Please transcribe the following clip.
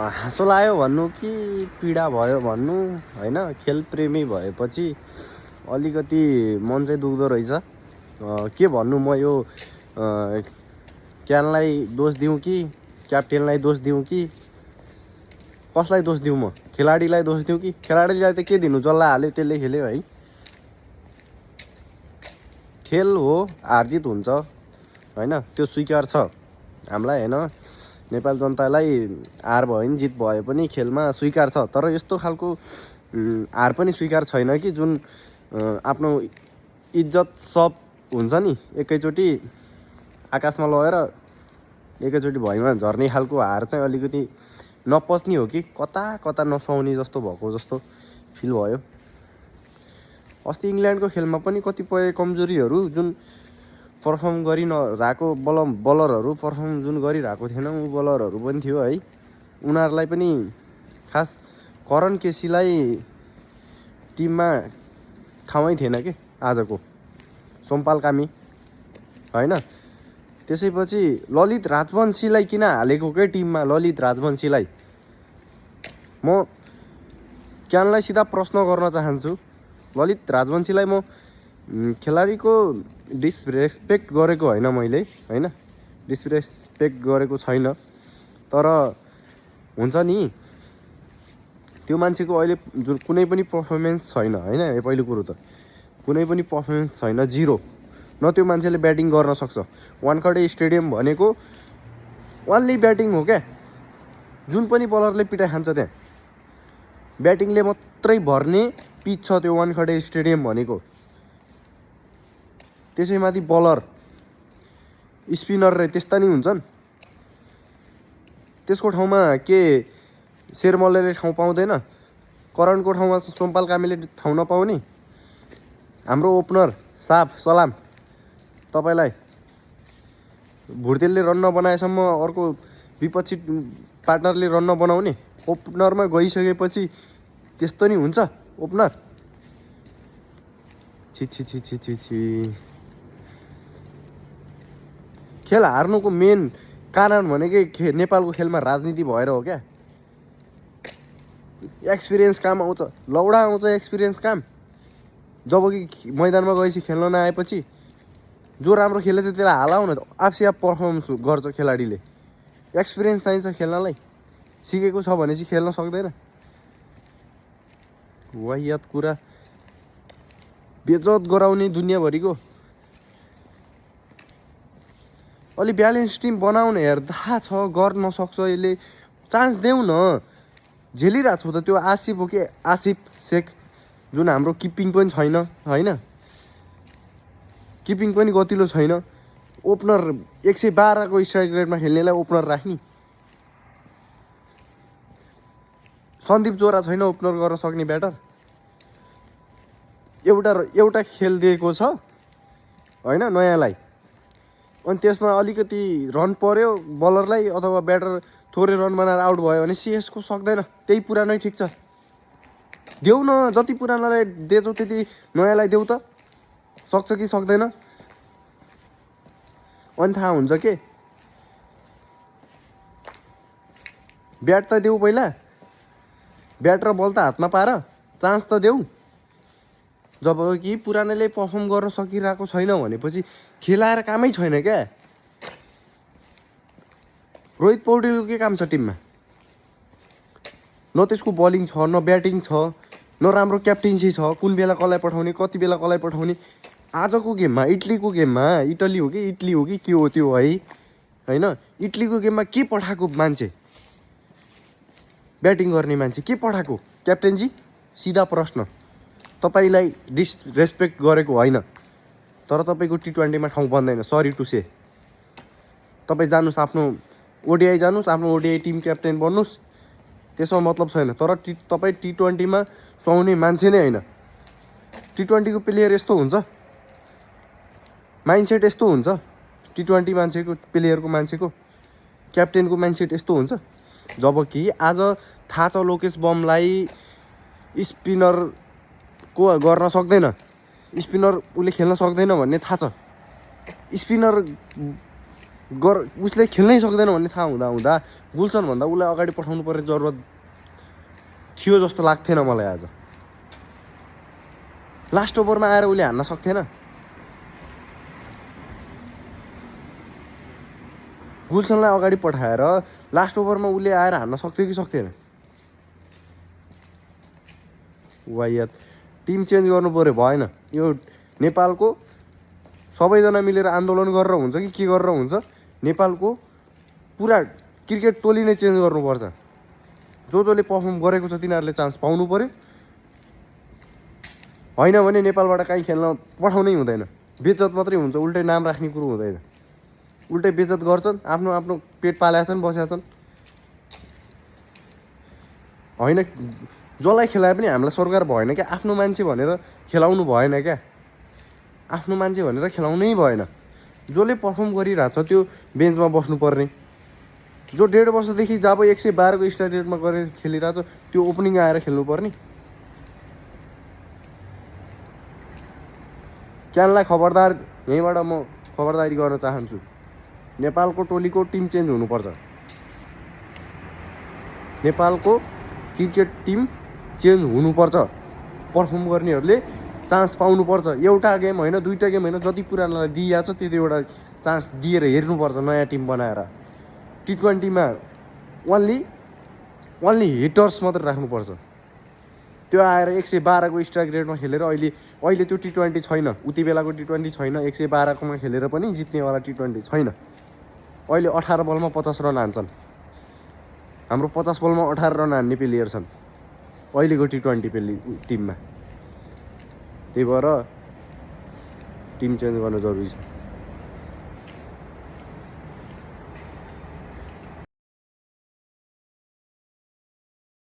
हाँसो लाग्यो भन्नु कि पीडा भयो भन्नु होइन। खेलप्रेमी भएपछि अलिकति मन चाहिँ दुख्दो रहेछ। के भन्नु म यो क्यानलाई दोष दिउँ कि क्याप्टेनलाई दोष दिउँ कि कसलाई दोष दिउँ? म खेलाडीलाई दोष दिउँ कि? खेलाडीलाई त के दिनु, जसलाई हाल्यो त्यसले खेल्यो है। खेल हो, हारजित हुन्छ होइन, त्यो स्वीकार छ हामीलाई होइन। नेपाल जनतालाई हार भयो नि जित भयो पनि खेलमा स्वीकार छ। तर यस्तो खालको हार पनि स्वीकार छैन कि जुन आफ्नो इज्जत सब हुन्छ नि एकैचोटि आकाशमा लगेर एकैचोटि भुइँमा झर्ने खालको हार चाहिँ अलिकति नपच्ने हो कि कता कता नसुहाउने जस्तो भएको जस्तो फिल भयो। अस्ति इङ्ल्यान्डको खेलमा पनि कतिपय कमजोरीहरू जुन पर्फर्म गरिरहेको बलरहरू पर्फर्म जुन गरिरहेको थिएन ऊ बलरहरू पनि थियो है। उनीहरूलाई पनि खास करण केसीलाई टिममा ठाउँै थिएन कि आजको। सोमपाल कामी होइन, त्यसैपछि ललित राजवंशीलाई किन हालेको के टिममा? ललित राजवंशीलाई म क्यानलाई सिधा प्रश्न गर्न चाहन्छु। ललित राजवंशीलाई म खेलाडीको डिसरेस्पेक्ट गरेको होइन मैले होइन, डिसरेस्पेक्ट गरेको छैन। तर हुन्छ नि त्यो मान्छेको अहिले जुन कुनै पनि पर्फर्मेन्स छैन होइन। पहिलो कुरो त कुनै पनि पर्फर्मेन्स छैन, जिरो। न त्यो मान्छेले ब्याटिङ गर्न सक्छ। वानखडे स्टेडियम भनेको ओन्ली ब्याटिङ हो क्या। जुन पनि बलरले पिटाइ खान्छ त्यहाँ ब्याटिङले मात्रै भर्ने पिच छ त्यो वानखडे स्टेडियम भनेको। त्यसैमाथि बलर स्पिनर रे त्यस्ता नि हुन्छन्। त्यसको ठाउँमा के शेरमलले ठाउँ पाउँदैन? करणको ठाउँमा सोमपाल कामीले ठाउँ नपाउने? हाम्रो ओपनर साफ सलाम तपाईँलाई। भुर्तेलले रन नबनाएसम्म अर्को विपक्षी पार्टनरले रन नबनाउने? ओपनरमा गइसकेपछि त्यस्तो नि हुन्छ ओपनर? छि छि छि छि छि छि। खेल हार्नुको मेन कारण भनेकै नेपालको खेलमा राजनीति भएर हो क्या। एक्सपिरियन्स काम आउँछ, लौडा आउँछ एक्सपिरियन्स काम। जब कि मैदानमा गएपछि खेल्न नआएपछि जो राम्रो खेलेछ त्यसलाई हालाउ न, आफै आफ पर्फर्मेन्स गर्छ खेलाडीले। एक्सपिरियन्स चाहिन्छ खेल्नलाई, सिकेको छ भनेपछि खेल्न सक्दैन। वाहियात कुरा, बेइज्जत गराउने दुनियाँभरिको। अलि ब्यालेन्स टिम बनाउने यार, थाहा छ गर्न सक्छ यसले, चान्स देऊ न। झेलिरहेको छु त त्यो आसिफ हो कि आसिफ शेख, जुन हाम्रो किपिङ पनि छैन होइन, किपिङ पनि गतिलो छैन। ओपनर 112 को स्ट्राइक रेटमा खेल्नेलाई ओपनर राख्ने? सन्दीप जोरा छैन ओपनर गर्न सक्ने ब्याटर? एउटा खेल दिएको छ होइन नयाँलाई, अनि त्यसमा अलिकति रन पर्यो बलरलाई अथवा ब्याटर थोरै रन बनाएर आउट भयो भने सिएसको सक्दैन। त्यही पुरानै ठिक छ, देऊ न। जति पुरानालाई दिएछौ त्यति नयाँलाई देऊ त। सक्छ कि सक्दैन अनि थाहा हुन्छ के। ब्याट त देऊ पहिला, ब्याट र बल त हातमा पार, चान्स त देऊ। जब कि पुरानैले पर्फर्म गर्न सकिरहेको छैन भनेपछि खेलाएर कामै छैन क्या। रोहित पौडेलको के काम छ टिममा? न त्यसको बलिङ छ, न ब्याटिङ छ, न राम्रो क्याप्टेन्सी छ। कुन बेला कसलाई पठाउने, कति बेला कसलाई पठाउने? आजको गेममा इटलीको गेममा, इटली हो कि इटली हो कि के हो त्यो है होइन, इटलीको गेममा के पठाएको मान्छे? ब्याटिङ गर्ने मान्छे के पठाएको? क्याप्टेन्जी? सिधा प्रश्न। तपाईँलाई डिसरेस्पेक्ट गरेको होइन, तर तपाईँको T20मा ठाउँ बन्दैन, सरी टु से। तपाईँ जानुहोस् आफ्नो ओडिआई जानुहोस्, आफ्नो ओडिआई टिम क्याप्टेन बन्नुहोस्, त्यसमा मतलब छैन। तर तपाईँ T20मा सुहाउने मान्छे नै होइन। T20को प्लेयर यस्तो हुन्छ, माइन्डसेट यस्तो हुन्छ। T20 मान्छेको, प्लेयरको मान्छेको, क्याप्टेनको माइन्डसेट यस्तो हुन्छ। जब कि आज थाहा छ लोकेश बमलाई स्पिनर को गर्न सक्दैन, स्पिनर उसले खेल्न सक्दैन भन्ने थाहा छ। स्पिनर उसले खेल्नै सक्दैन भन्ने थाहा हुँदा हुँदा गुल्सनभन्दा उसलाई अगाडि पठाउनु पर्ने जरुरत थियो जस्तो लाग्थेन मलाई आज। लास्ट ओभरमा आएर उसले हान्न सक्थेन। गुल्सनलाई अगाडि पठाएर लास्ट ओभरमा उसले आएर हान्न सक्थ्यो कि सक्थेन? वायत टिम चेन्ज गर्नु पऱ्यो, भएन। यो नेपालको सबैजना मिलेर आन्दोलन गरेर हुन्छ कि के गरेर हुन्छ, नेपालको पुरा क्रिकेट टोली नै चेन्ज गर्नुपर्छ। जसले पर्फर्म गरेको छ तिनीहरूले चान्स पाउनु पऱ्यो, होइन भने नेपालबाट काहीँ खेल्न पठाउनै हुँदैन। बेइज्जत मात्रै हुन्छ, उल्टै नाम राख्ने कुरो हुँदैन। उल्टै बेइज्जत गर्छन्, आफ्नो आफ्नो पेट पालेका छन्, बसेका छन्। होइन जसलाई खेलाए पनि हामीलाई सरकार भएन क्या, आफ्नो मान्छे भनेर खेलाउनु भएन क्या, आफ्नो मान्छे भनेर खेलाउनै भएन। जसले पर्फर्म गरिरहेछ त्यो बेन्चमा बस्नुपर्ने। जो 1.5 वर्षदेखि जब 112 को स्ट्राइक रेटमा गरेर खेलिरहेछ त्यो ओपनिङ आएर खेल्नुपर्ने। क्यानलाई खबरदार, यहीँबाट म खबरदारी गर्न चाहन्छु, नेपालको टोलीको टिम चेन्ज हुनुपर्छ। नेपालको क्रिकेट टिम चेन्ज हुनुपर्छ। पर्फर्म गर्नेहरूले चान्स पाउनुपर्छ। एउटा गेम होइन, 2टा गेम होइन, जति पुरानोलाई दिइएको छ त्यति एउटा चान्स दिएर हेर्नुपर्छ नयाँ टिम बनाएर। T20मा ओन्ली हिटर्स मात्रै राख्नुपर्छ। त्यो आएर 112 को स्ट्राइक रेटमा खेलेर अहिले त्यो T20 छैन, उति बेलाको T20 छैन। 112 कोमा खेलेर पनि जित्नेवाला T20 छैन। अहिले 18 बलमा 50 रन हान्छन्। हाम्रो 50 बलमा 18 रन हान्ने प्लेयर छन् अहिलेको T20 टिममा। त्यही भएर टिम चेन्ज गर्न जरुरी छ।